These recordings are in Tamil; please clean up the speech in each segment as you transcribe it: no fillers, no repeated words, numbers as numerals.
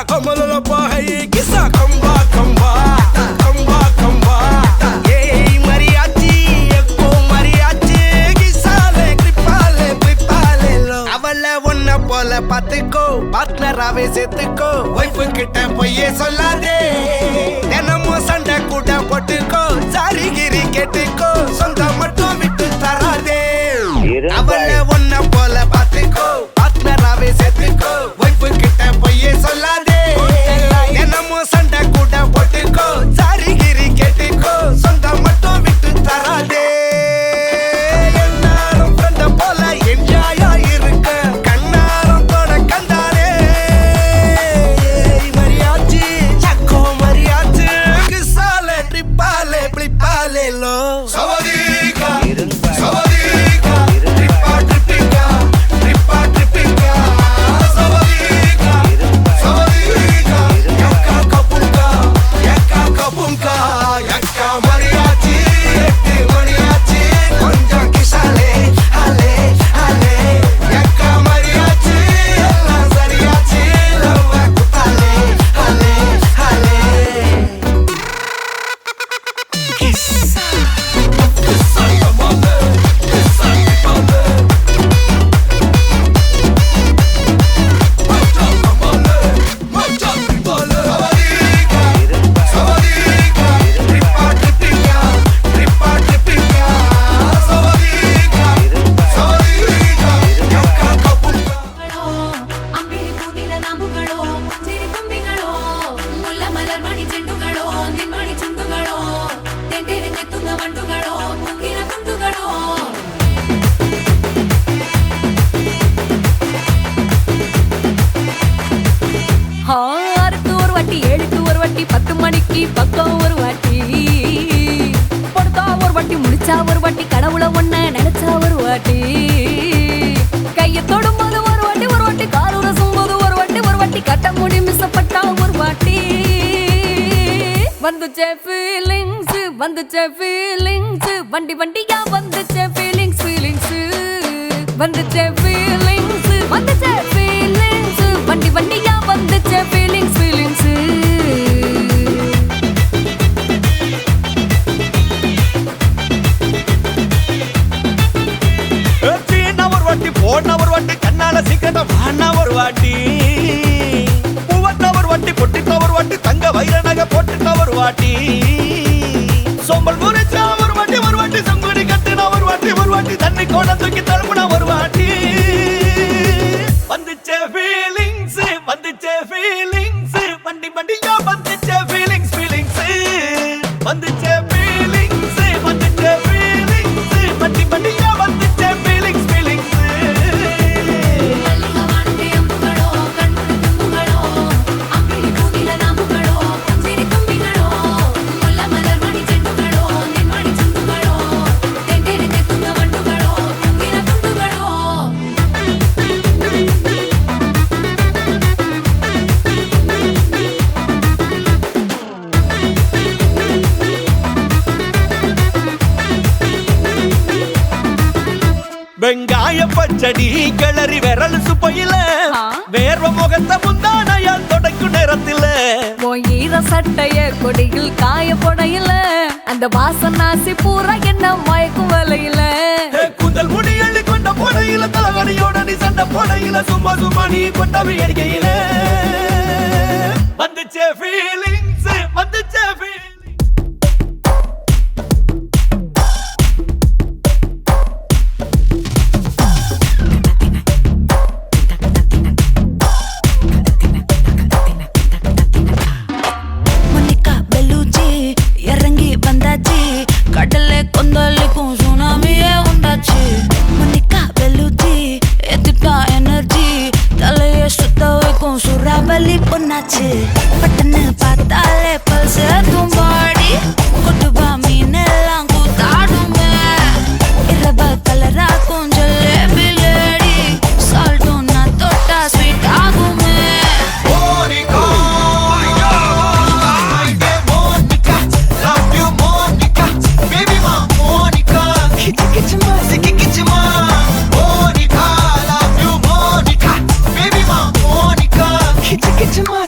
Kamalala Pai, Kisa Kamba Kamba, Kamba Kamba. Hey Mariachi, Ekko Mariachi, Kisale, Kripale, Kripale lo. Avala onna pola pathiko, partner ave sethuko. Wife kitta poye sollade. Denamo sanda kuda pottuko, sari giri kettuko. Sonda mattum vittu tarade. Avala onna pola pathiko, partner ave sethuko. Wife kitta poye sollade. Denamo sanda kuda pottuko, sari giri kettuko. Sonda mattum vittu tarade. Ennarum friend pola enjoy irukka. Kannarum toda kandane. Mariachi, Ekko Mariachi, Kisale, Tripale, Plipale lo. Savadika, Savadika, Tripa Tripika, Tripa Tripika. Savadika, Savadika, Yakka Kapunka, Yakka Kapunka, Yakka Mariachi, Etti Mariachi, konjam Kisale, ale, ale. Yakka Mariachi, ella sariyachi, love kutale, ale, ale. Kissa, kissa yamale, kissa yamale. Majal kamale, majal kamale. Savadika, Savadika, Tripa Tripika, Tripa Tripika. Savadika, Savadika, Yakka Kapunka. ಅಂಬಿರಿ ಕೂದಿನ ನಾಂಬುಗಳು ಚಿರಿ ತುಂಬಿಗಳು ಮುಲ್ಲ Malar ಮಣಿ ಚೆಂಡುಗಳು ನಿನ್ಮಣಿ ಚುಂಡುಗಳು ತೆಂಟೆರೆ ತೆತ್ತುಂಗ ಮಂಟುಗಳು ಮುಗಿನ ತುಂಡುಗಳು ஆறுக்கு ஒரு வாட்டி ஏழுக்கு ஒரு வாட்டி 10 மணிக்கு பக்கம் ஒரு வாட்டி படுத்தா ஒரு வாட்டி முடிச்சா ஒரு வாட்டி கடவுள ஒன்ன நினைச்சா ஒரு வாட்டி கைய தொடும்போது ஒரு வாட்டி காலூர சும்போது ஒரு வாட்டி கட்ட முடி மிஸ்ஸப்பட்டா ஒரு வாட்டி வந்துச்சே ஃபீலிங்ஸ் வண்டி வண்டியா வந்துச்சே ஃபீலிங்ஸ் வந்துச்சே ஃபீலிங்ஸ் வண்டி வண்டியா வந்துச்சே ஃபீலிங்ஸ் சீனா ஒரு வாட்டி போனா ஒரு வாட்டி கண்ணால சீக்கிரமா வானா ஒரு வாட்டி பூவத்தா ஒரு வாட்டி பொட்டித்தா ஒரு வாட்டி தங்க வைர நகை போட்டுட்டா ஒரு வாட்டி சோம்பல் முறிச்சா ஒரு வாட்டி சங்குடி கட்டுனா ஒரு வாட்டி தண்ணி கோட தூக்கி தழுப்புனா ஒரு வாட்டி வந்துச்சே ஃபீலிங்ஸ் வண்டி வண்டியா வந்துச்சே ஃபீலிங்ஸ் வந்துச்சே ஃபீலிங்ஸ் வண்டி வண்டியா வந்துச்சே ஃபீலிங்ஸ் ಮಲ್ಲಿಕವಾಣಕ್ಕೆ ಅಂಬುಗಳು ಕಣ್ಣುಡಿ ತುಂಬುಗಳು ಅಂಬಿರಿ ಕೂದಿನ ನಾಂಬುಗಳು ಚಿರಿ ತುಂಬಿಗಳು ಮುಲ್ಲ ಮಲರ್ ಮಣಿ ಚೆಂಡುಗಳು ನಿನ್ಮಣಿ ಚುಂಡುಗಳು ತೆಂಟೆರೆ ತೆತ್ತುಂಗ ಮಂಟುಗಳು ಮುಗಿನ ತುಂಡುಗಳು வெங்காய பச்சடி கிளறி விரல் சுப்பையில வேர்வ முகத்த முந்தானையால் தொடக்கும் நேரத்தில உன் ஈர சட்டைய கொடியில் காய போடையில அந்த வாசனாசி பூரா என்ன மயக்கும் வலையில கூந்தல் முடி அள்ளி கொண்ட போடையில தலைவலியோட நீ சண்டை போடையில சும்மா நீ கொண்டவி அடிக்கையில வந்துச்சே ஃபீலிங்ஸ் மோனிகா பெல்லூச்சி இறங்கி வந்தாச்சு கடல்ல கொந்தளிக்கும் சுனாமியே உண்டாச்சு மோனிகா பெல்லூச்சி எதிர்த்தா எனர்ஜி தலைய சுத்த வைக்கும் சூறாவளி பொண்ணாச்சு பட்டன்னு பார்த்தாலே பல்ஸ் ஏத்தும் பாடி கொட்டுபா மீனெல்லாம் கூத்தாடுமே இரவ கலராக்கும் ஜல்லேபி லேடி சால்ட்டும் நான் தொட்டா ஸ்வீட் ஆகுமே Monica, Monica, love you Monica, baby ma Monica, kichima, kichima, Monica, love you Monica, baby ma Monica, kichima,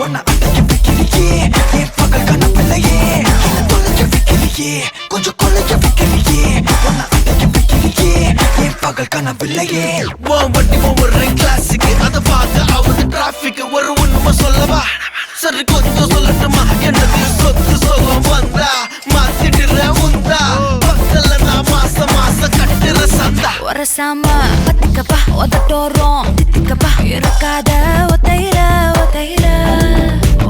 உன்னை அடைக்க வைக்கலையே என் பகல் கனவில்லையே என்னை தொலைக்க வைக்கலையே கொஞ்சம் கொலைக்க வைக்கலையே உன்னை அடைக்க வைக்கலையே என் பகல் கனவில்லையே வண்டி ஒரு கிளாஸுக்கு அதை பார்த்து அவரு டிராபிக் ஒரு உண்மை சொல்லவா சரி கொஞ்சம் சொல்லட்டுமா என்னது சொத்து சோகம் வந்தா மாத்திடுற உந்தா பக்கத்துல நான் மாசம் கட்டுற சந்தா ஒரசாம பத்திக்கப்பா ஒதட்டோரம் தித்திக்கப்பா இருக்காத ஒத்தையில ஒத்தையில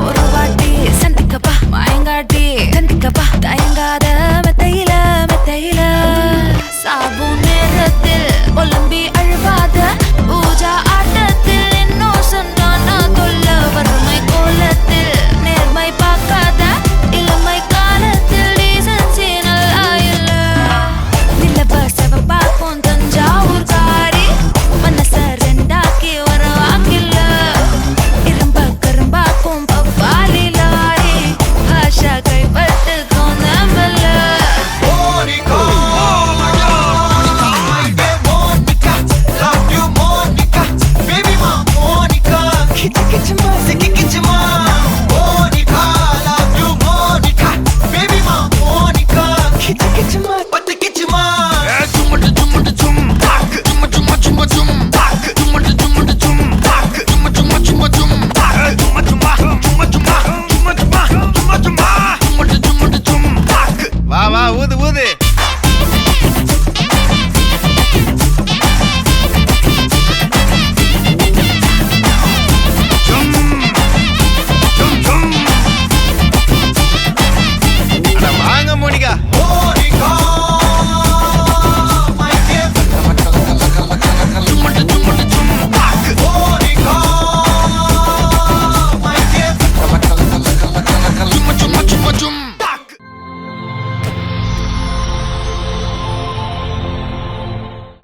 ஒரு வாட்டி சந்திக்கப்பா மாயங்காட்டி சந்திக்கப்பா தயங்காத மெத்தையில மெத்தையில சாபு நேரத்தில் ஒலம்பி அழுவாத பூஜா ஆட்டத்தில் இன்னும் சொன்னானா தொல்ல வறுமை கோலத்தில் நேர்மை பார்க்காத இளமை காலத்தில் டீசன்சி நல்லா இல்ல நிலவ செவப்பாக்கும் தஞ்சாவூர் காரி மனச ரெண்டாக்கி வர வாக்கில்ல இரும்ப கரும்பாக்கும் பப்பாலி லாரி ஆஷா கைப்பட்டுக்கும் நம்பல வா வா ஊது ஊது வாங்க மோனிகா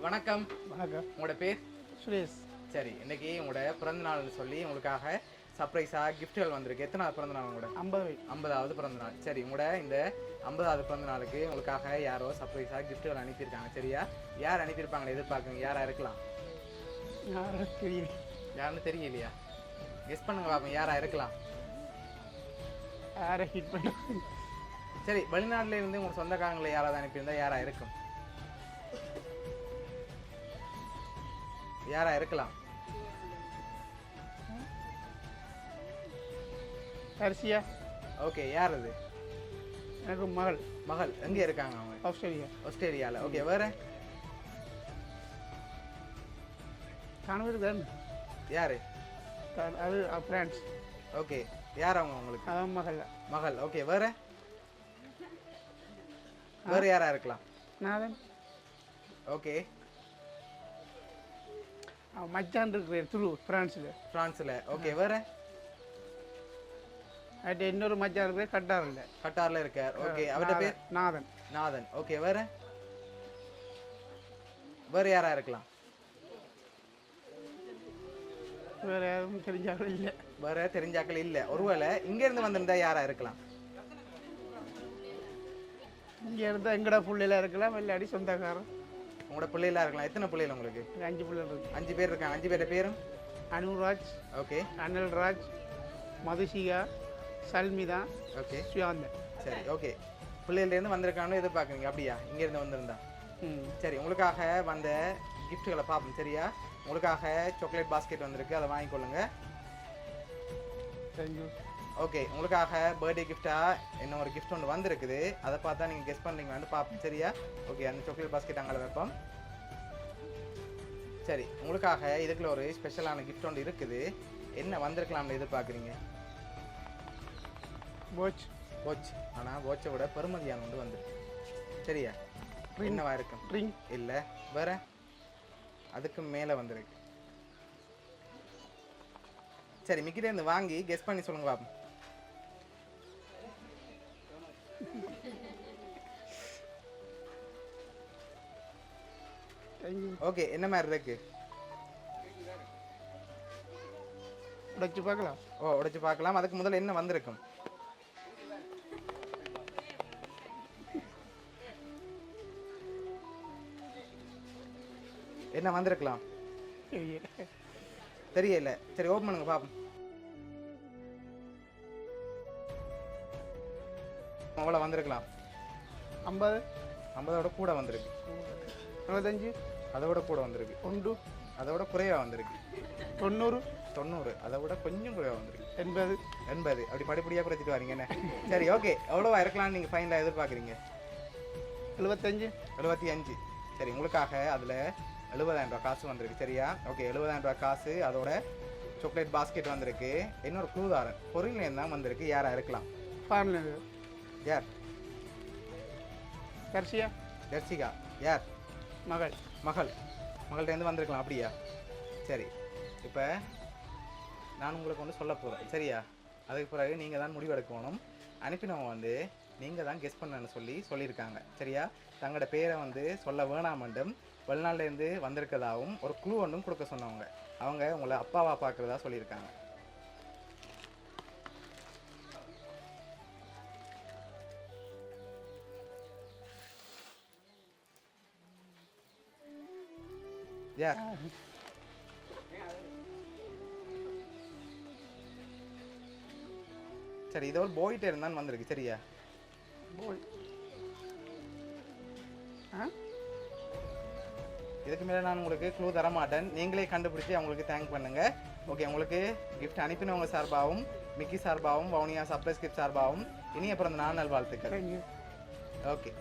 வணக்கம். வணக்கம். உங்களோட பேர்? சுரேஷ். சரி, இன்னைக்கு உங்களோட பிறந்த நாள்னு சொல்லி உங்களுக்காக சர்ப்ரைஸாக கிஃப்ட்கள் வந்திருக்கு. எத்தனாவது பிறந்த நாள் உங்களோட? 50வது பிறந்த நாள். சரி, உங்களோட இந்த 50வது பிறந்த நாளுக்கு உங்களுக்காக யாரோ சர்ப்ரைஸாக கிஃப்ட்கள் அனுப்பியிருக்காங்க. சரியா? யார் அனுப்பியிருப்பாங்களே எதிர்பார்க்குங்க? யாரா இருக்கலாம்? யாருன்னு தெரியலையா? கெஸ் பண்ணுங்க பார்ப்போம், யாரா இருக்கலாம்? சரி, வெளிநாட்டில இருந்து உங்க சொந்தக்காரங்களை யாராவது அனுப்பியிருந்தா யாரா இருக்கும்? யாரா இருக்கலாம்? அரிசியா? ஓகே, யார் அது? எனக்கு மகள். மகள் எங்க இருக்காங்க அவங்க? ஆஸ்திரேலியா. ஆஸ்திரேலியால. ஓகே, வேற கணவர் தான். யாரு? அது ஃப்ரெண்ட்ஸ். ஓகே, யார் அவங்க உங்களுக்கு? அதான் மகள். மகள். ஓகே, வேற வேற யாரா இருக்கலாம்? நாதன். ஓகே, மச்சான் இருக்கிற துரு பிரான்ஸில். பிரான்ஸ்ல. ஓகே, வேற அது இன்னொரு மச்சான் இருக்கிற கட்டாரில். கட்டார்ல இருக்கார். ஓகே, அவருடைய பேர்? நாதன். நாதன். ஓகே, வேற வேற யாரா இருக்கலாம்? வேற யாரும் தெரிஞ்சாலும் இல்லை. வேற தெரிஞ்சாக்கள் இல்ல. ஒருவேளை இங்க இருந்து வந்திருந்தா யாரா இருக்கலாம்? இங்கே இருந்தால் எங்கடா பிள்ளைலாம் இருக்கலாம், இல்லாடி சொந்தக்காரன். உங்களோட பிள்ளைகளா இருக்கலாம். எத்தனை பிள்ளைகள் உங்களுக்கு? 5 பிள்ளைகள் இருக்கு. 5 பேர் இருக்காங்க. 5 பேரோட பேரும்? Anuraj, okay, Anilraj, Madhushika, Salmitha, okay, Suyanthan. சரி. ஓகே, பிள்ளைகள்லேருந்து வந்திருக்கான்னு எதிர்பார்க்குறீங்க. அப்படியா? இங்கேருந்து வந்திருந்தா. சரி, உங்களுக்காக வந்த கிஃப்ட்டுகளை பார்ப்போம். சரியா? உங்களுக்காக சாக்லேட் பாஸ்கெட் வந்திருக்கு, அதை வாங்கிக்கொள்ளுங்க. தேங்க்யூ. ஓகே, உங்களுக்காக பர்த்டே கிஃப்டாக என்ன ஒரு கிஃப்ட் ஒன்று வந்திருக்குது, அதை பார்த்தா நீங்கள் கெஸ் பண்ணுறீங்களான்னு பார்ப்போம். சரியா? ஓகே, அந்த சாக்லேட் பாஸ்கெட் அங்கே வைப்போம். சரி, உங்களுக்காக இதுக்குள்ள ஒரு ஸ்பெஷலான கிஃப்ட் ஒன்று இருக்குது. என்ன வந்திருக்கலாம்னு எதிர்பார்க்குறீங்க? வாட்ச். வாட்ச். ஆனால் வாட்சை விட பெருமதியான ஒன்று வந்துருக்கு. சரியா? என்னவா இருக்கும்? ரிங் இல்லை, வேற அதுக்கு மேலே வந்திருக்கு. சரி, மிக்கிட்டேருந்து வாங்கி கெஸ் பண்ணி சொல்லுங்க பாப்போம். ஓகே, என்ன மாதிரி இருக்கு? உடைச்சு பார்க்கலாம். ஓ, உடைச்சு பார்க்கலாம். அதுக்கு முதல்ல என்ன வந்திருக்கும்? என்ன வந்திருக்கலாம்? தெரியல. சரி, ஓப்பன் பண்ணுங்க பாப்போம். அவ்வளோ வந்திருக்கலாம் 50 50ஓட கூட வந்திருக்கு 25 அதோட கூட வந்திருக்கு 1 அதோட குறைவாக வந்திருக்கு 90 90 அதை விட கொஞ்சம் குறைவாக வந்திருக்கு 80 80 அப்படி படிப்படியாக குறைச்சிட்டு வரீங்க என்ன சரி ஓகே எவ்வளோவா இருக்கலாம்னு நீங்கள் ஃபைனலாக எதிர்பார்க்குறீங்க 75 75 சரி உங்களுக்காக அதில் 70,000 ரூபா காசு வந்திருக்கு சரியா ஓகே 70,000 ரூபா காசு அதோட சாக்லேட் பாஸ்கெட் வந்திருக்கு இன்னொரு க்ளூதாரன் பொருள் தான் வந்திருக்கு யாராக இருக்கலாம் பாடல யார் கர்ஷியா ஜெர்சிகா யார் மகள் மகள்கிட்டேருந்து வந்திருக்கலாம் அப்படியா சரி இப்போ நான் உங்களுக்கு ஒன்று சொல்ல போகிறேன் சரியா அதுக்கு பிறகு நீங்கள் தான் முடிவெடுக்கணும் அனுப்பினவங்க வந்து நீங்கள் தான் கெஸ் பண்ணன்னு சொல்லியிருக்காங்க சரியா தங்களோட பேரை வந்து சொல்ல வேணாமண்டும் வெளிநாட்டிலேருந்து வந்திருக்கதாகவும் ஒரு க்ளூ ஒன்றும் கொடுக்க சொன்னவங்க அவங்க உங்களை அப்பாவா பார்க்குறதா சொல்லியிருக்காங்க யார் சரி இது ஒரு போயிட்டே இருந்தான்னு வந்திருக்கு சரியா போய் இதுக்கு மேலே நான் உங்களுக்கு க்ளூ தர மாட்டேன் நீங்களே கண்டுபிடிச்சி அவங்களுக்கு தேங்க் பண்ணுங்க ஓகே உங்களுக்கு கிஃப்ட் அனுப்பினவங்க சார்பாகவும் மிக்கி சார்பாகவும் வவுனியா சர்ப்ரைஸ் கிஃப்ட் சார்பாகவும் இனிய பிறந்த நாள் நல்வாழ்த்துக்கள் தேங்க்யூ ஓகே